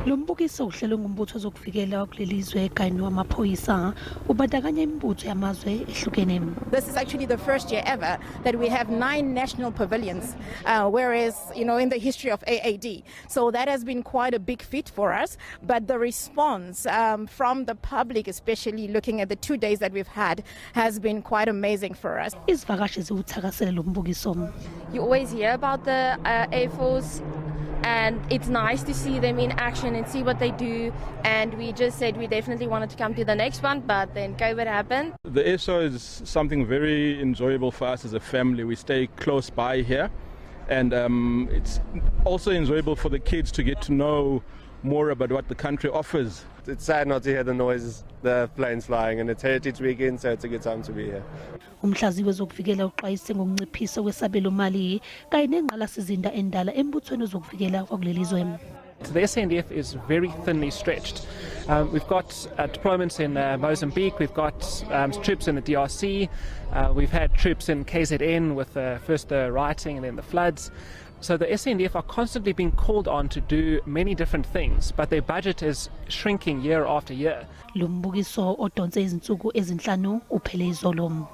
Lombukiso uhlelwe ngumbutho wezokuvikela kulelizwe kanye wamaphoyisa ubandakanya imibutho yamazwe ehlukene. This is actually the first year ever that we have 9 national pavilions, whereas, in the history of AAD. So that has been quite a big feat for us. But the response from the public, especially looking at the 2 days that we've had, has been quite amazing for us. Izivakashi ziwuthakasela Lombukiso. You always hear about the Air Force, and it's nice to see them in action and see what they do. And we just said we definitely wanted to come to the next one, but then COVID happened. The air show is something very enjoyable for us as a family. We stay close by here, and it's also enjoyable for the kids to get to know more about what the country offers. It's sad not to hear the noises, the planes flying, and it's Heritage Weekend, so it's a good time to be here. Umhlazi wezokuvikela uxwayise ngokunciphisa kwesabelo mali kanye nengqalasizinda endala embuthweni wezokuvikela kwakulelizwe. The SANDF is very thinly stretched. We've got deployments in Mozambique, we've got troops in the DRC, we've had troops in KZN with first the rioting and then the floods. So the SANDF are constantly being called on to do many different things, but their budget is shrinking year after year. Lombukiso odonse izinsuku ezinhlanu uphele izolo.